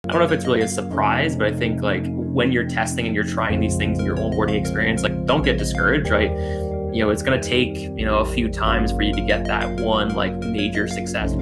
I don't know if it's really a surprise, but I think like when you're testing and you're trying these things in your onboarding experience, like don't get discouraged, right? It's going to take, a few times for you to get that one like major success.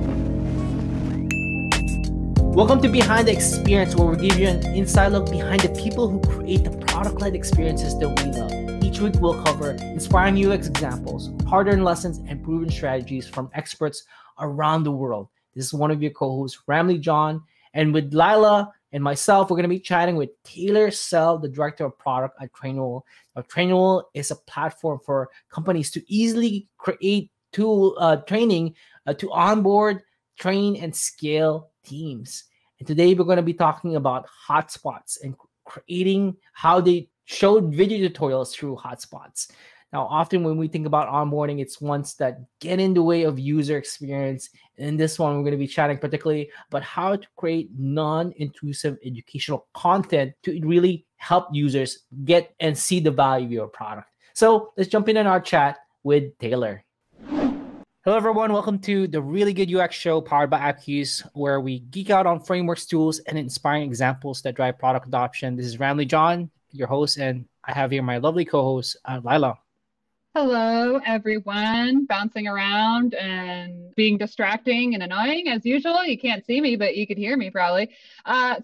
Welcome to Behind the Experience, where we give you an inside look behind the people who create the product-led experiences that we love. Each week we'll cover inspiring UX examples, hard-earned lessons, and proven strategies from experts around the world. This is one of your co-hosts, Ramli John, and with Lila and myself, we're going to be chatting with Taylor Sell, the Director of Product at Trainual. Now, Trainual is a platform for companies to easily create training to onboard, train, and scale teams. And today we're going to be talking about hotspots and creating how they showed video tutorials through hotspots. Now, often when we think about onboarding, it's ones that get in the way of user experience. And in this one, we're going to be chatting particularly about how to create non-intrusive educational content to really help users get and see the value of your product. So let's jump in our chat with Taylor. Hello, everyone. Welcome to the Really Good UX Show powered by AppQs, where we geek out on frameworks, tools, and inspiring examples that drive product adoption. This is Ramli John, your host, and I have here my lovely co-host, Lila. Hello, everyone. Bouncing around and being distracting and annoying as usual. You can't see me, but you could hear me probably.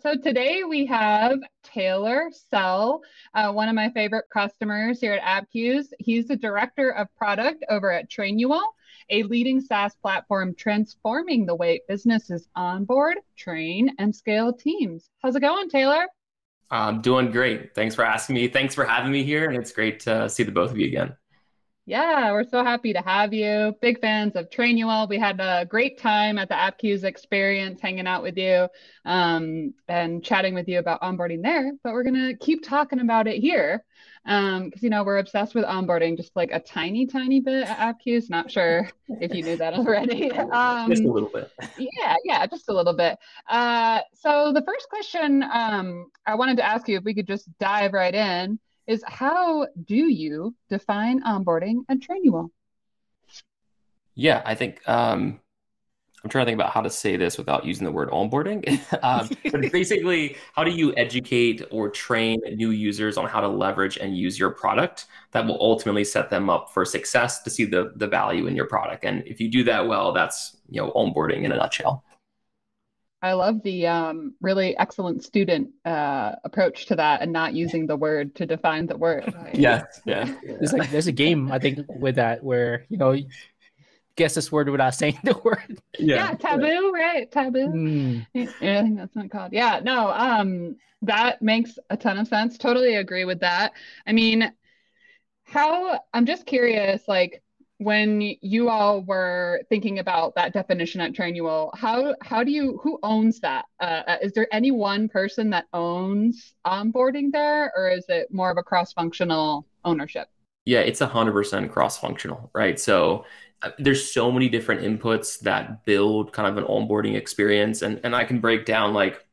So today we have Taylor Sell, one of my favorite customers here at AppQs. He's the Director of Product over at Trainual, a leading SaaS platform transforming the way businesses onboard, train, and scale teams. How's it going, Taylor? I'm doing great. Thanks for asking me. Thanks for having me here. And it's great to see the both of you again. Yeah, we're so happy to have you. Big fans of Trainual. We had a great time at the AppQs experience hanging out with you and chatting with you about onboarding there. But we're going to keep talking about it here because, we're obsessed with onboarding just like a tiny, tiny bit at AppQs. Not sure if you knew that already. Just a little bit. Yeah, just a little bit. So the first question I wanted to ask you, if we could just dive right in, is how do you define onboarding at Trainual? Yeah, I think I'm trying to think about how to say this without using the word onboarding. But basically, how do you educate or train new users on how to leverage and use your product that will ultimately set them up for success to see the value in your product? And if you do that well, that's onboarding in a nutshell. I love the really excellent student approach to that and not using the word to define the word. Right? Yeah. There's a game, I think, with that where, guess this word without saying the word. Yeah, taboo, right? Taboo. Yeah, I think that's not called. Yeah, no, that makes a ton of sense. Totally agree with that. I mean, I'm just curious, like, when you all were thinking about that definition at Trainual, who owns that? Is there any one person that owns onboarding there, or is it more of a cross-functional ownership? Yeah, it's 100% cross-functional, right? So there's so many different inputs that build kind of an onboarding experience. And I can break down like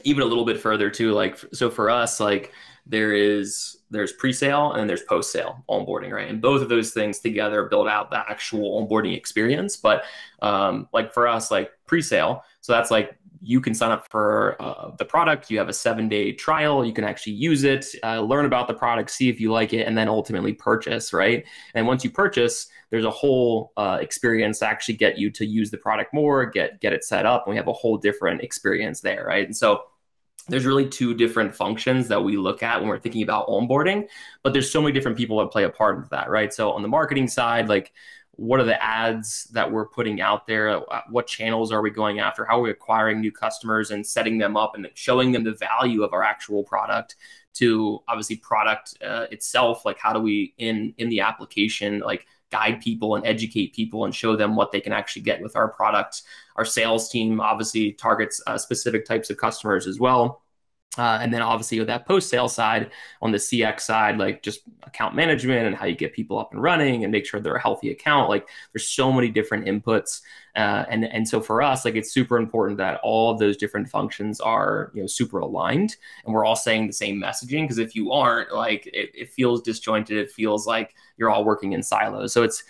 even a little bit further too. Like, so for us, like there's pre-sale and there's post-sale onboarding, right? And both of those things together build out the actual onboarding experience. But like for us, like pre-sale, so that's like you can sign up for the product. You have a 7-day trial. You can actually use it, learn about the product, see if you like it, and then ultimately purchase, right? And once you purchase, there's a whole experience to actually get you to use the product more, get it set up, and we have a whole different experience there, right? And so there's really two different functions that we look at when we're thinking about onboarding, but there's so many different people that play a part in that, right? So on the marketing side, like what are the ads that we're putting out there? What channels are we going after? How are we acquiring new customers and setting them up and showing them the value of our actual product? To obviously product itself, like how do we in the application like guide people and educate people and show them what they can actually get with our product. Our sales team obviously targets specific types of customers as well. And then obviously with that post-sale side, on the CX side, like just account management and how you get people up and running and make sure they're a healthy account. Like there's so many different inputs. And so for us, like it's super important that all of those different functions are, super aligned and we're all saying the same messaging. Because if you aren't, like it feels disjointed. It feels like you're all working in silos. So it's,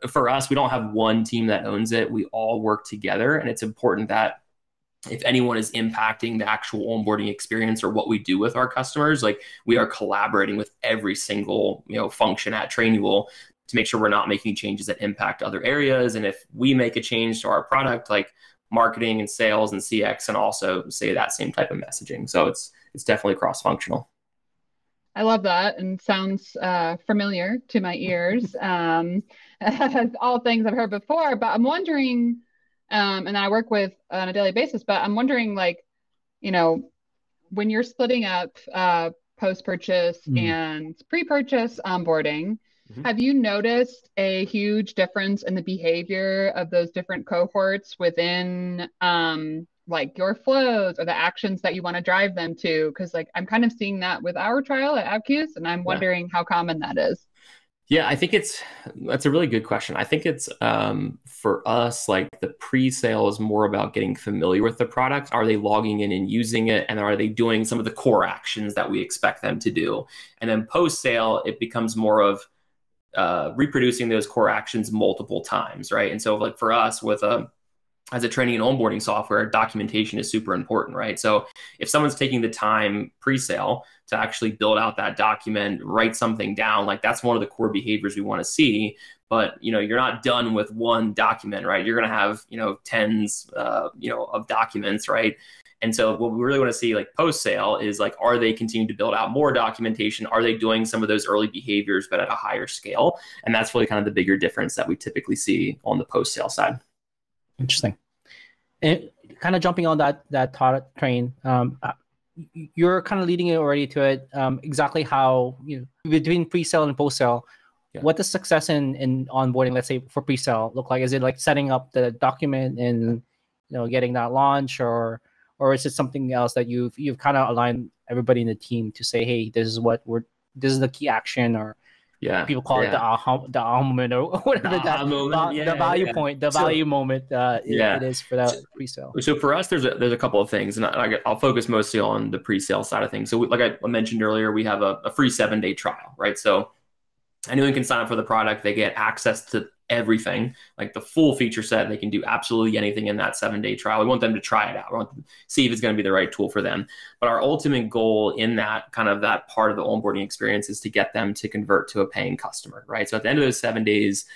for us, we don't have one team that owns it. We all work together. And it's important that if anyone is impacting the actual onboarding experience or what we do with our customers, like we are collaborating with every single, function at Trainual to make sure we're not making changes that impact other areas. And if we make a change to our product, like marketing and sales and CX, and also say that same type of messaging. So it's definitely cross-functional. I love that, and sounds familiar to my ears. All things I've heard before, but I'm wondering, and I work with on a daily basis, but I'm wondering, like, when you're splitting up post-purchase and pre-purchase onboarding, have you noticed a huge difference in the behavior of those different cohorts within like your flows or the actions that you want to drive them to? Because like I'm kind of seeing that with our trial at Abcuse, and I'm wondering how common that is. Yeah, I think that's a really good question. I think it's for us, like the pre-sale is more about getting familiar with the product. Are they logging in and using it? And are they doing some of the core actions that we expect them to do? And then post-sale, it becomes more of reproducing those core actions multiple times, right? And so like for us as a training and onboarding software, documentation is super important, right? So if someone's taking the time pre-sale to actually build out that document, write something down, like that's one of the core behaviors we want to see. But you're not done with one document, right? You're going to have tens of documents, right? And so what we really want to see like post-sale is like, are they continuing to build out more documentation? Are they doing some of those early behaviors, but at a higher scale? And that's really kind of the bigger difference that we typically see on the post-sale side. Interesting. And kind of jumping on that thought train, you're kind of leading it already to it. Exactly how between pre-sale and post-sale, what does success in onboarding, let's say for pre-sale, look like? Is it like setting up the document and getting that launch, or is it something else that you've kind of aligned everybody in the team to say, hey, this is the key action, or people call it the aha moment, or whatever the value point, the value moment it is for that pre-sale. So for us, there's a couple of things, and I'll focus mostly on the pre-sale side of things. So like I mentioned earlier, we have a free 7-day trial, right? So anyone can sign up for the product. They get access to everything, like the full feature set. They can do absolutely anything in that 7-day trial. We want them to try it out. We want them to see if it's going to be the right tool for them. But our ultimate goal in that kind of that part of the onboarding experience is to get them to convert to a paying customer, right? So at the end of those 7 days,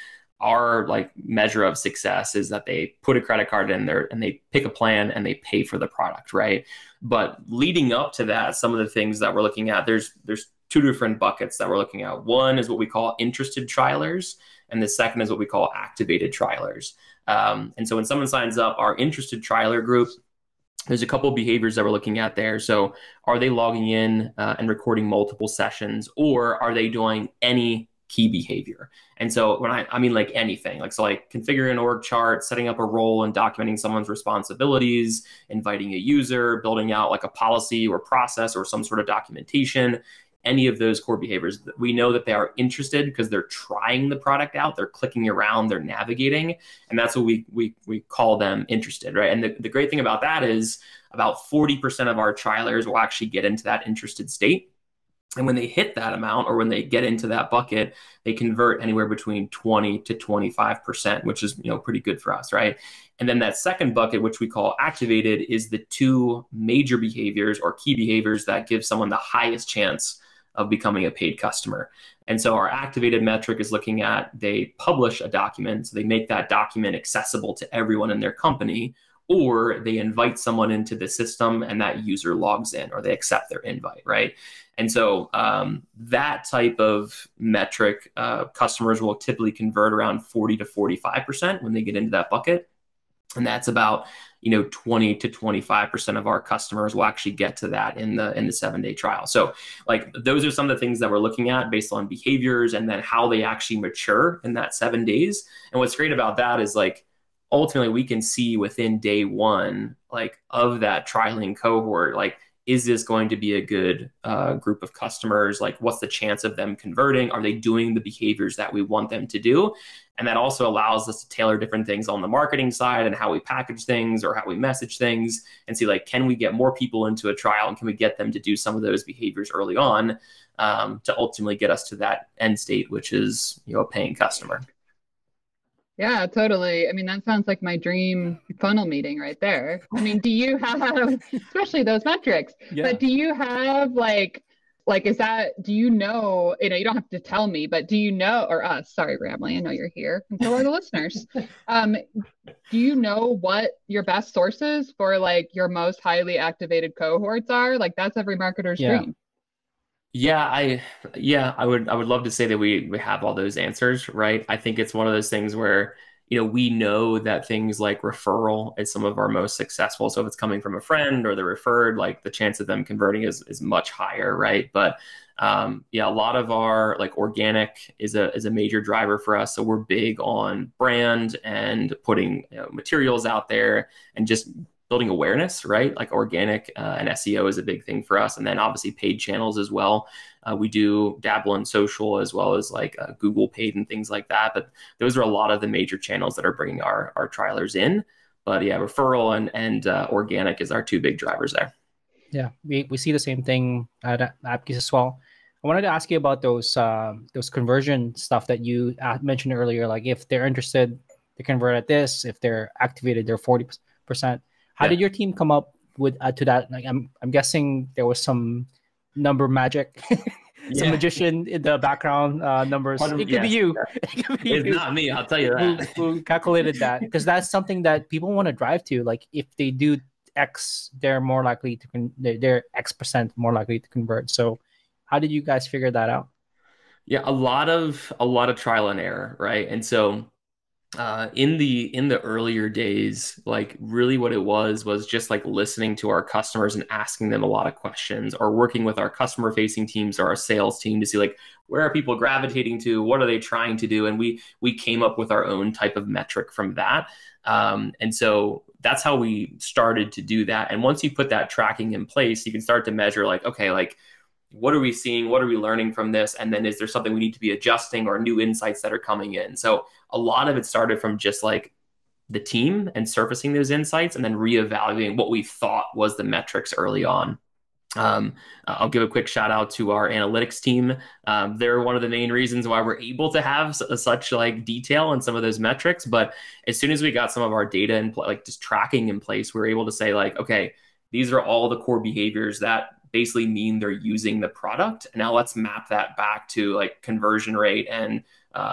our like measure of success is that they put a credit card in there and they pick a plan and they pay for the product, right? But leading up to that, some of the things that we're looking at, there's two different buckets that we're looking at. One is what we call interested trialers, and the second is what we call activated trialers. And so when someone signs up, our interested trialer group, there's a couple of behaviors that we're looking at there. So are they logging in and recording multiple sessions, or are they doing any key behavior? And so when I mean like anything, like configuring an org chart, setting up a role and documenting someone's responsibilities, inviting a user, building out like a policy or process or some sort of documentation, any of those core behaviors. We know that they are interested because they're trying the product out, they're clicking around, they're navigating, and that's what we call them interested, right? And the great thing about that is about 40% of our trialers will actually get into that interested state. And when they hit that amount, or when they get into that bucket, they convert anywhere between 20 to 25%, which is pretty good for us, right? And then that second bucket, which we call activated, is the two major behaviors or key behaviors that give someone the highest chance of becoming a paid customer. And so our activated metric is looking at, they publish a document, so they make that document accessible to everyone in their company, or they invite someone into the system and that user logs in, or they accept their invite, right? And so that type of metric, customers will typically convert around 40 to 45% when they get into that bucket. And that's about 20 to 25% of our customers will actually get to that in the 7-day trial. So like those are some of the things that we're looking at based on behaviors and then how they actually mature in that 7 days. And what's great about that is like ultimately we can see within day one, like of that trialing cohort, like, is this going to be a good group of customers? Like, what's the chance of them converting? Are they doing the behaviors that we want them to do? And that also allows us to tailor different things on the marketing side and how we package things or how we message things and see, like, can we get more people into a trial and can we get them to do some of those behaviors early on to ultimately get us to that end state, which is, a paying customer. Yeah, totally. I mean, that sounds like my dream funnel meeting right there. I mean, do you have, especially those metrics, Yeah. but do you have is that, do you don't have to tell me, but do you know, or us, sorry, Ramley, I know you're here, and so are the listeners. Um, do you know what your best sources for like your most highly activated cohorts are? Like that's every marketer's Yeah. dream. Yeah, I would love to say that we have all those answers, right? I think it's one of those things where, we know that things like referral is some of our most successful. So if it's coming from a friend or they're referred, like the chance of them converting is much higher, right? But yeah, a lot of our like organic is a major driver for us. So we're big on brand and putting materials out there and just building awareness, right? Like organic and SEO is a big thing for us. And then obviously paid channels as well. We do dabble in social as well as like Google paid and things like that. But those are a lot of the major channels that are bringing our trialers in. But yeah, referral and organic is our two big drivers there. Yeah, we see the same thing at AppKeys as well. I wanted to ask you about those conversion stuff that you mentioned earlier. Like if they're interested, they convert at this. If they're activated, they're 40%. How Yeah. did your team come up with to that? Like I'm guessing there was some number magic, some Yeah. magician in the background numbers. It could be Yes. you. It could be It's you not me, I'll tell you who that. who calculated that, because that's something that people want to drive to. Like if they do X, they're more likely to they're X% more likely to convert. So how did you guys figure that out? Yeah, a lot of trial and error, right? And so in the earlier days, like really what it was just like listening to our customers and asking them a lot of questions, or working with our customer facing teams or our sales team to see like where are people gravitating to, what are they trying to do, and we came up with our own type of metric from that. And so that's how we started to do that. And once you put that tracking in place, you can start to measure like, okay, like what are we seeing? What are we learning from this? And then is there something we need to be adjusting or new insights that are coming in? So a lot of it started from just like the team and surfacing those insights and then reevaluating what we thought was the metrics early on. I'll give a quick shout out to our analytics team. They're one of the main reasons why we're able to have such like detail in some of those metrics. But as soon as we got some of our data and like just tracking in place, we were able to say like, okay, these are all the core behaviors that basically mean they're using the product. And now let's map that back to like conversion rate and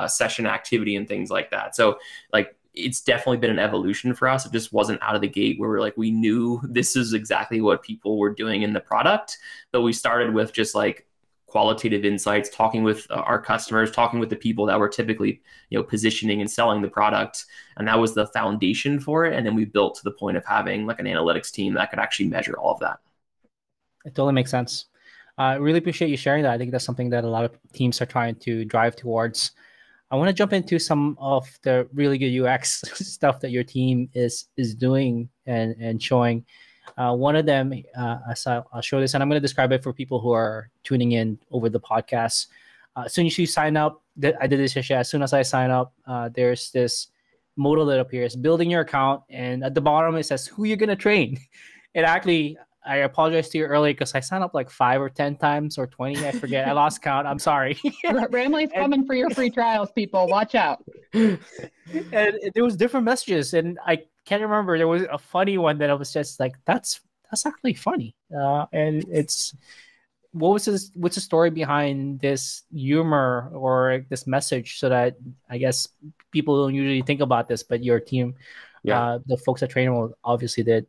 session activity and things like that. So like it's definitely been an evolution for us. It just wasn't out of the gate where we're like, we knew this is exactly what people were doing in the product. But we started with just like qualitative insights, talking with our customers, talking with the people that were typically, positioning and selling the product. And that was the foundation for it. And then we built to the point of having like an analytics team that could actually measure all of that. It totally makes sense. I really appreciate you sharing that. I think that's something that a lot of teams are trying to drive towards. I want to jump into some of the really good UX stuff that your team is doing and showing. One of them, I'll show this, and I'm going to describe it for people who are tuning in over the podcast. As soon as you sign up, I did this yesterday. As soon as I sign up, there's this modal that appears, building your account, and at the bottom it says who you're going to train. It actually, I apologize to you early because I signed up like 5 or 10 times or 20. I forget. I lost count. I'm sorry. Ramley's coming for your free trials, people. Watch out. And there was different messages, and I can't remember. There was a funny one that I was just like, that's actually funny. And it's what's the story behind this humor or this message, so that I guess people don't usually think about this, but your team, the folks at Trainual obviously did.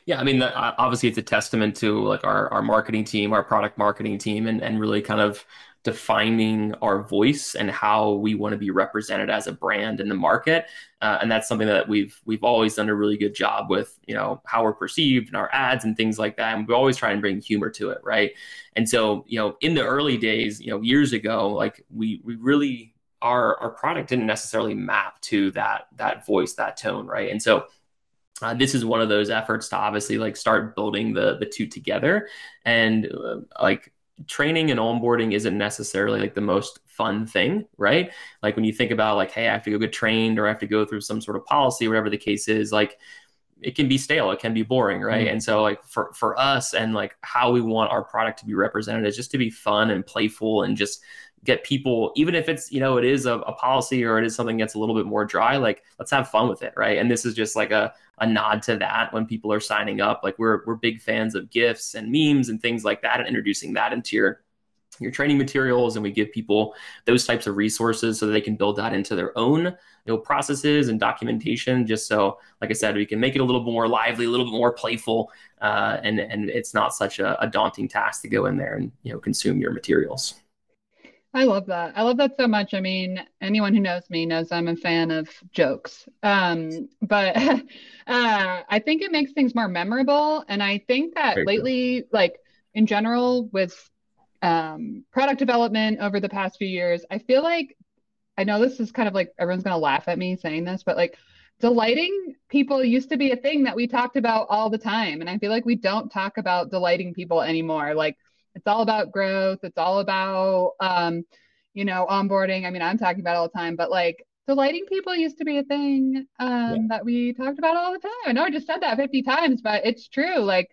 Yeah, I mean, obviously it's a testament to like our marketing team, our product marketing team, and really kind of defining our voice and how we want to be represented as a brand in the market. And that's something that we've always done a really good job with, how we're perceived in our ads and things like that. And we always try and bring humor to it, right? And so, in the early days, years ago, like we really our product didn't necessarily map to that voice, that tone, right? And so this is one of those efforts to obviously like start building the two together. And like training and onboarding isn't necessarily like the most fun thing, right? Like when you think about like, hey, I have to go get trained or I have to go through some sort of policy, whatever the case is, like it can be stale, it can be boring, right? And so like for us and like how we want our product to be represented is just to be fun and playful and just get people, even if it's, you know, it is a policy or it is something that's a little bit more dry, like let's have fun with it, right? And this is just like a nod to that when people are signing up. Like we're big fans of GIFs and memes and things like that, and introducing that into your training materials, and we give people those types of resources so that they can build that into their own, you know, processes and documentation, just so, like I said, we can make it a little bit more lively, a little bit more playful, and it's not such a daunting task to go in there and, you know, consume your materials. I love that. I love that so much. I mean, anyone who knows me knows I'm a fan of jokes. But I think it makes things more memorable. And I think that Very lately, like in general, with product development over the past few years, I feel like, I know this is kind of like everyone's going to laugh at me saying this, but like delighting people used to be a thing that we talked about all the time. And I feel like we don't talk about delighting people anymore. Like, it's all about growth. It's all about, you know, onboarding. I mean, I'm talking about it all the time, but like delighting people used to be a thing that we talked about all the time. I know I just said that 50 times, but it's true. Like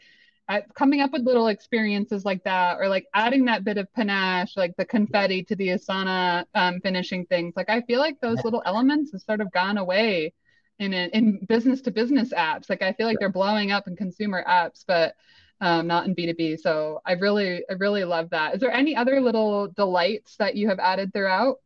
coming up with little experiences like that, or like adding that bit of panache, like the confetti to the Asana finishing things. Like I feel like those little elements have sort of gone away in business to business apps. Like I feel like they're blowing up in consumer apps, but not in B2B. So I really love that. Is there any other little delights that you have added throughout?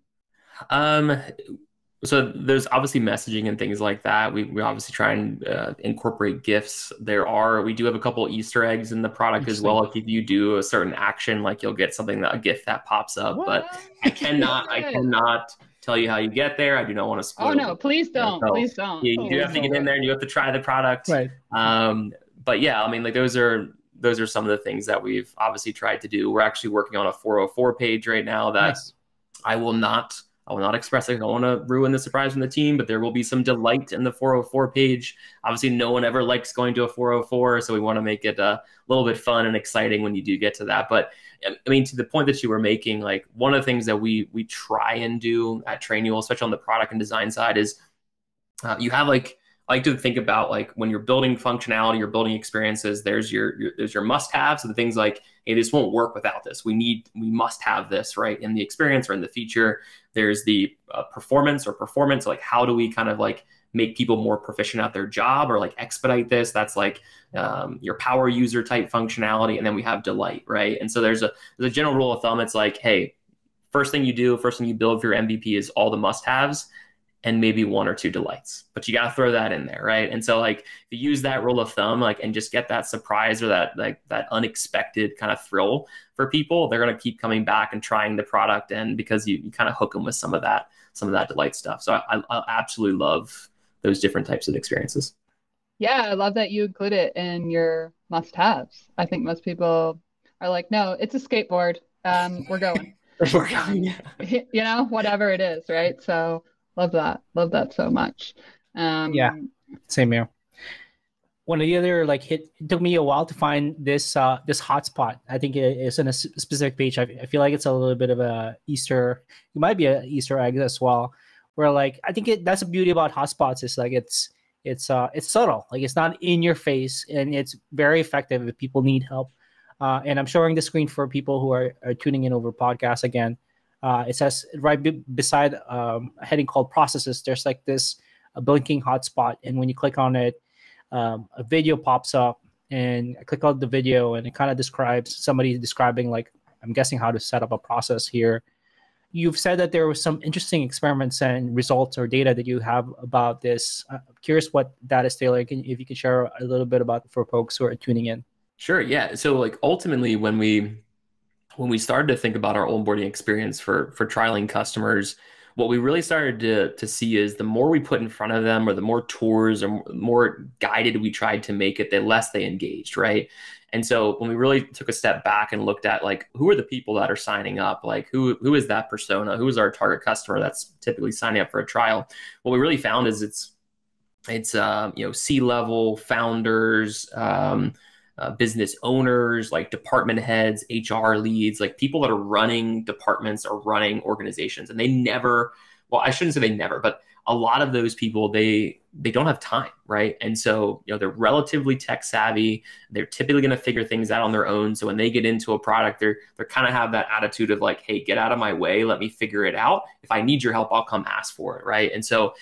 So there's obviously messaging and things like that. We obviously try and incorporate GIFs. We do have a couple Easter eggs in the product as well. Like if you do a certain action, like you'll get something, a GIF that pops up. What? But I cannot tell you how you get there. I do not want to spoil. Oh no, please don't. So, please don't. You do have to get in there and you have to try the product. Right. But yeah, I mean, like those are some of the things that we've obviously tried to do. We're actually working on a 404 page right now that I will not express. I don't want to ruin the surprise from the team, but there will be some delight in the 404 page. Obviously, no one ever likes going to a 404, so we want to make it a little bit fun and exciting when you do get to that. But I mean, to the point that you were making, like one of the things that we try and do at Trainual, especially on the product and design side, is you have like, I like to think about like when you're building functionality, you're building experiences, there's your must-haves, so the things like, hey, this won't work without this. We must have this, right, in the experience or in the feature. There's the performance, like how do we kind of like make people more proficient at their job or like expedite this? That's like your power user type functionality. And then we have delight, right? And so there's a general rule of thumb. It's like, hey, first thing you build for your MVP is all the must-haves and maybe one or two delights, but you got to throw that in there, right? And so like if you use that rule of thumb, like, and just get that surprise or that unexpected kind of thrill for people, they're going to keep coming back and trying the product, and because you kind of hook them with some of that delight stuff. So I absolutely love those different types of experiences. Yeah, I love that you include it in your must-haves. I think most people are like, no, it's a skateboard. We're going. We're going. You know, whatever it is, right? So love that so much. Yeah, same here. One of the other it took me a while to find this hotspot. I think it is in a specific page. I feel like it's a little bit of a Easter. It might be an Easter egg as well. Where like I think that's the beauty about hotspots is like it's subtle. Like it's not in your face, and it's very effective if people need help. And I'm showing the screen for people who are tuning in over podcasts again. It says right beside a heading called processes, there's like this blinking hotspot. And when you click on it, a video pops up, and I click on the video, and it kind of describes somebody describing, like, I'm guessing how to set up a process here. You've said that there were some interesting experiments and results or data that you have about this. I'm curious what that is, Taylor. If you could share a little bit about it for folks who are tuning in. Sure. Yeah. So like ultimately when we started to think about our onboarding experience for trialing customers, what we really started to see is the more we put in front of them, or the more tours or more guided we tried to make it, the less they engaged, right? And so when we really took a step back and looked at like, who are the people that are signing up? Like who is that persona? Who is our target customer that's typically signing up for a trial? What we really found is it's C-level founders, business owners, like department heads, HR leads, like people that are running departments or running organizations. And they never, well, I shouldn't say they never, but a lot of those people, they don't have time, right? And so, they're relatively tech savvy. They're typically going to figure things out on their own. So when they get into a product, they're kind of have that attitude of like, hey, get out of my way, let me figure it out. If I need your help, I'll come ask for it, right? And so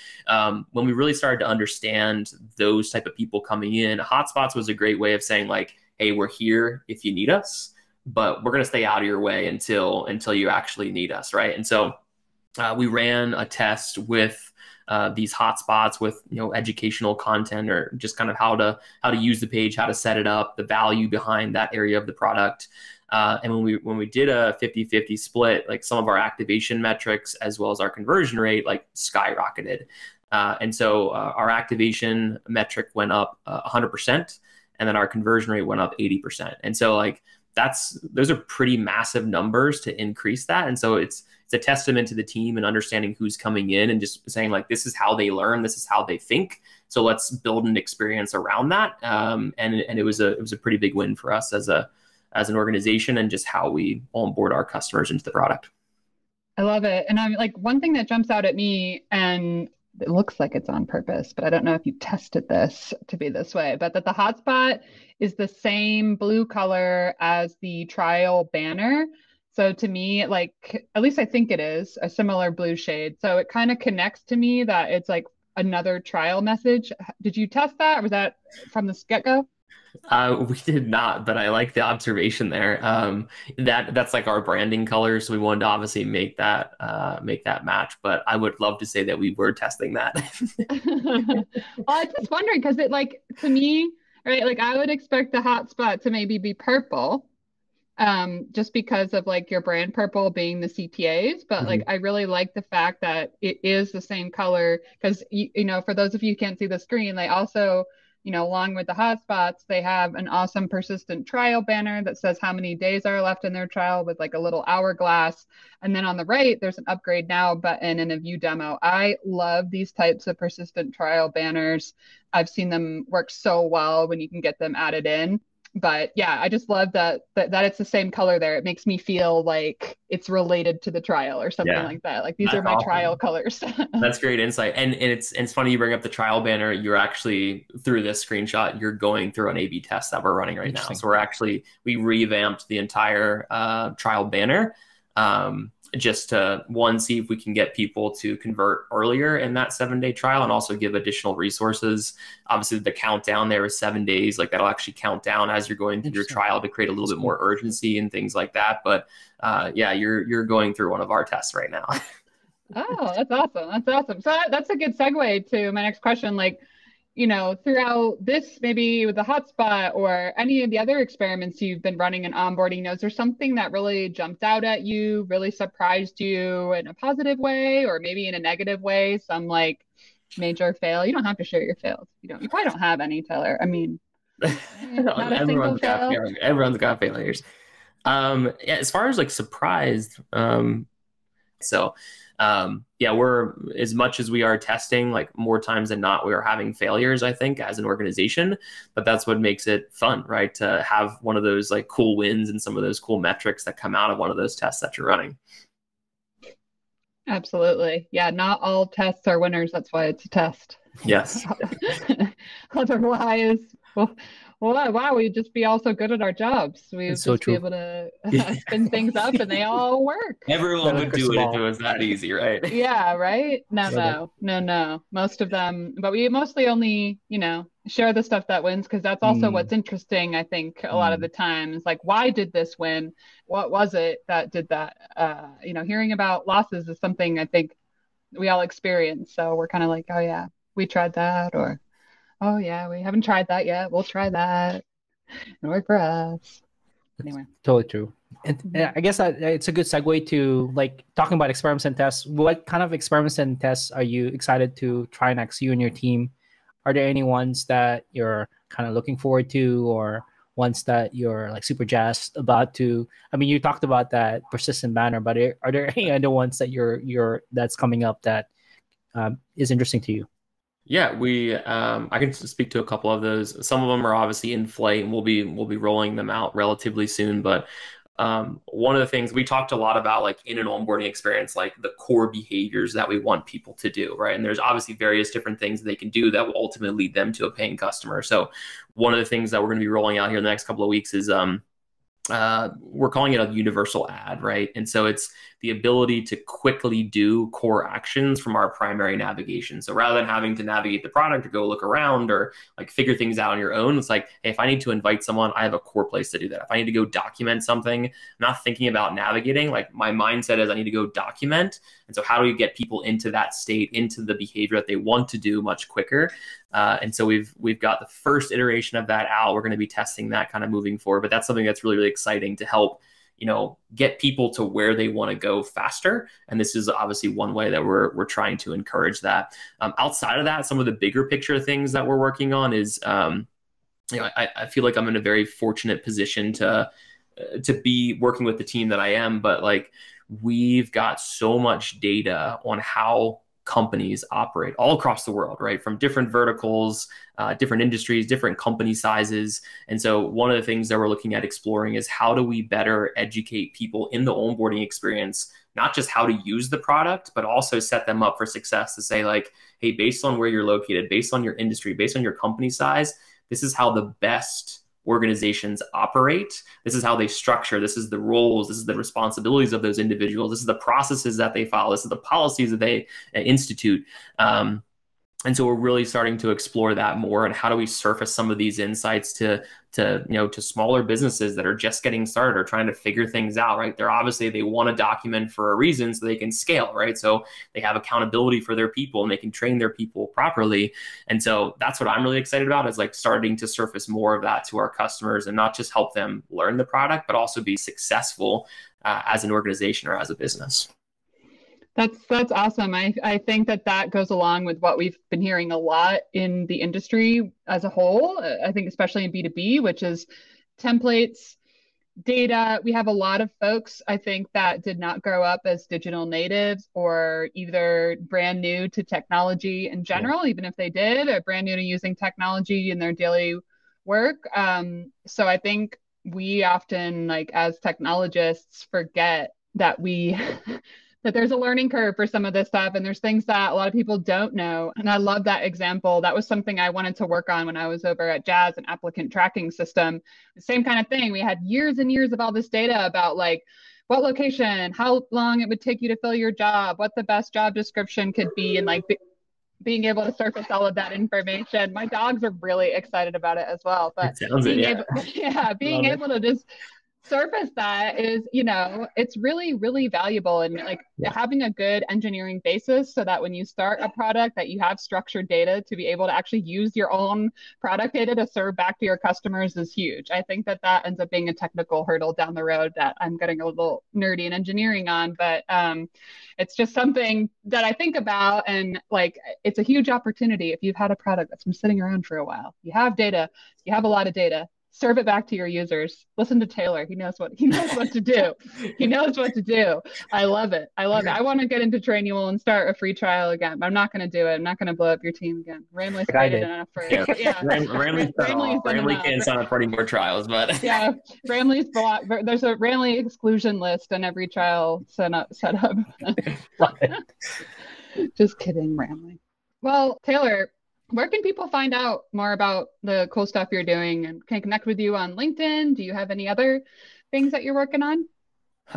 when we really started to understand those type of people coming in, hotspots was a great way of saying like, hey, we're here if you need us, but we're going to stay out of your way until you actually need us, right? And so we ran a test with these hotspots with educational content, or just kind of how to use the page, how to set it up, the value behind that area of the product. And when we did a 50-50 split, like some of our activation metrics as well as our conversion rate like skyrocketed. And so our activation metric went up 100%, and then our conversion rate went up 80%. And so like those are pretty massive numbers to increase that. And so it's a testament to the team and understanding who's coming in and just saying like, this is how they learn, this is how they think. So let's build an experience around that. And it was a pretty big win for us as an organization, and just how we onboard our customers into the product. I love it. And I'm like, one thing that jumps out at me, and it looks like it's on purpose, but I don't know if you tested this to be this way, but that the hotspot is the same blue color as the trial banner. So to me, like, at least I think it is a similar blue shade. So it kind of connects to me that it's like another trial message. Did you test that, or was that from the get-go? We did not, but I like the observation there. That's like our branding color, so we wanted to obviously make that match. But I would love to say that we were testing that. Well, I was just wondering because it, like, to me, right, like I would expect the hotspot to maybe be purple, just because of like your brand purple being the CTAs. But like I really like the fact that it is the same color, because for those of you who can't see the screen, they also, along with the hotspots, they have an awesome persistent trial banner that says how many days are left in their trial with like a little hourglass. And then on the right, there's an upgrade now button and a view demo. I love these types of persistent trial banners. I've seen them work so well when you can get them added in. But yeah, I just love that it's the same color there. It makes me feel like it's related to the trial or something like that. Like these are my trial colors. That's great insight. And it's funny you bring up the trial banner. You're actually, through this screenshot, you're going through an A/B test that we're running right now. So we revamped the entire trial banner, just to see if we can get people to convert earlier in that 7-day trial, and also give additional resources. Obviously the countdown there is 7 days, like that'll actually count down as you're going through your trial to create a little bit more urgency and things like that. But yeah, you're going through one of our tests right now. Oh, that's awesome. That's awesome. So that's a good segue to my next question. Like, throughout this, maybe with the hotspot or any of the other experiments you've been running in onboarding, is there something that really jumped out at you, really surprised you in a positive way, or maybe in a negative way, some like major fail? You don't have to share your fails. You probably don't have any, Taylor. I mean, not a single fail. Everyone's got failures. Yeah, as far as like surprised, yeah, we're, as much as we are testing, like more times than not, we are having failures, I think, as an organization, but that's what makes it fun, right? To have one of those like cool wins and some of those cool metrics that come out of one of those tests that you're running. Absolutely. Yeah. Not all tests are winners. That's why it's a test. Yes. Otherwise, wow, we'd just be all so good at our jobs. We'd just be able to spin things up and they all work. Everyone would do it if it was that easy, right? Yeah, right? No. Most of them, but we mostly only, share the stuff that wins, because that's also what's interesting, I think, a lot of the time is like, why did this win? What was it that did that? Hearing about losses is something I think we all experience. So we're kind of like, oh yeah, we tried that, or oh yeah, we haven't tried that yet. We'll try that. It'll work for us. Anyway. Totally true. And I guess that it's a good segue to like talking about experiments and tests. What kind of experiments and tests are you excited to try next, you and your team? Are there any ones that you're kind of looking forward to, or ones that you're like super jazzed about to? I mean, you talked about that persistent banner, but are there any other ones that that's coming up that is interesting to you? Yeah, I can speak to a couple of those. Some of them are obviously in flight, and we'll be rolling them out relatively soon. But one of the things we talked a lot about, like in an onboarding experience, like the core behaviors that we want people to do, right? And there's obviously various different things they can do that will ultimately lead them to a paying customer. So one of the things that we're going to be rolling out here in the next couple of weeks is we're calling it a universal ad, right? And so it's the ability to quickly do core actions from our primary navigation. So rather than having to navigate the product or go look around or like figure things out on your own, it's like, hey, if I need to invite someone, I have a core place to do that. If I need to go document something, I'm not thinking about navigating, like my mindset is I need to go document. And so how do you get people into that state, into the behavior that they want to do much quicker? And so we've got the first iteration of that out. We're going to be testing that kind of moving forward, but that's something that's really, really exciting to help, get people to where they want to go faster. And this is obviously one way that we're trying to encourage that. Outside of that, some of the bigger picture things that we're working on is, I feel like I'm in a very fortunate position to be working with the team that I am, but like we've got so much data on how companies operate all across the world, right? From different verticals, different industries, different company sizes. And so one of the things that we're looking at exploring is how do we better educate people in the onboarding experience, not just how to use the product, but also set them up for success to say like, hey, based on where you're located, based on your industry, based on your company size, this is how the best organizations operate. This is how they structure. This is the roles. This is the responsibilities of those individuals. This is the processes that they follow. This is the policies that they institute. And so we're really starting to explore that more. And how do we surface some of these insights to smaller businesses that are just getting started or trying to figure things out, right? They want to document for a reason so they can scale, right? So they have accountability for their people and they can train their people properly. And so that's what I'm really excited about, is like starting to surface more of that to our customers and not just help them learn the product, but also be successful as an organization or as a business. That's awesome. I think that goes along with what we've been hearing a lot in the industry as a whole. I think especially in B2B, which is templates, data. We have a lot of folks, I think, that did not grow up as digital natives or either brand new to technology in general, even if they did, or brand new to using technology in their daily work. So I think we often, like as technologists, forget that that there's a learning curve for some of this stuff. And there's things that a lot of people don't know. And I love that example. That was something I wanted to work on when I was over at Jazz, an applicant tracking system. The same kind of thing. We had years and years of all this data about like what location, how long it would take you to fill your job, what the best job description could be, and like being able to surface all of that information. My dogs are really excited about it as well. But being able to just surface that is, it's really, really valuable. And like having a good engineering basis so that when you start a product that you have structured data to be able to actually use your own product data to serve back to your customers is huge. I think that ends up being a technical hurdle down the road that I'm getting a little nerdy in engineering on, but it's just something that I think about, and like, it's a huge opportunity. If you've had a product that's been sitting around for a while, you have data, you have a lot of data, serve it back to your users. Listen to Taylor. He knows what to do. He knows what to do. I love it. I want to get into Trainual and start a free trial again. But I'm not going to do it. I'm not going to blow up your team again. Ramley's excited enough for it. Ramley can't sign up for any more trials, but Ramley's blocked. There's a Ramley exclusion list on every trial set up. Just kidding, Ramley. Well, Taylor, where can people find out more about the cool stuff you're doing, and can connect with you on LinkedIn? Do you have any other things that you're working on?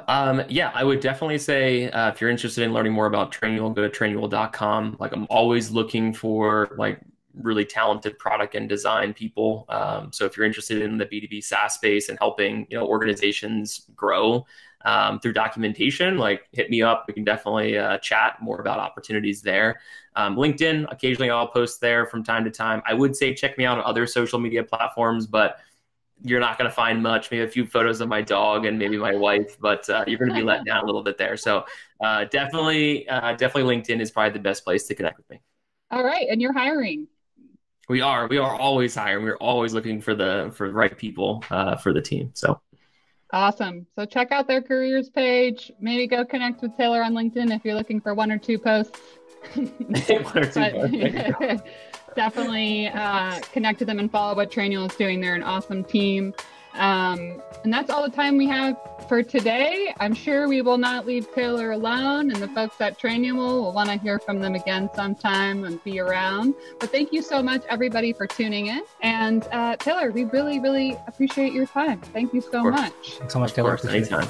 I would definitely say if you're interested in learning more about Trainual, go to trainual.com. Like, I'm always looking for like really talented product and design people. So if you're interested in the B2B SaaS space and helping organizations grow through documentation, like hit me up. We can definitely chat more about opportunities there. LinkedIn, occasionally I'll post there from time to time. I would say check me out on other social media platforms, but you're not going to find much. Maybe a few photos of my dog and maybe my wife, but you're going to be let down a little bit there. So definitely LinkedIn is probably the best place to connect with me. All right. And you're hiring. We are always hiring. We're always looking for the right people for the team. So awesome. So check out their careers page. Maybe go connect with Taylor on LinkedIn if you're looking for one or two posts. Definitely connect to them and follow what Trainual is doing. They're an awesome team. And that's all the time we have for today. I'm sure we will not leave Taylor alone, and the folks at Trainual will want to hear from them again sometime and be around. But thank you so much, everybody, for tuning in. And Taylor, we really, really appreciate your time. Thank you so much. Thanks so much, Taylor. Anytime.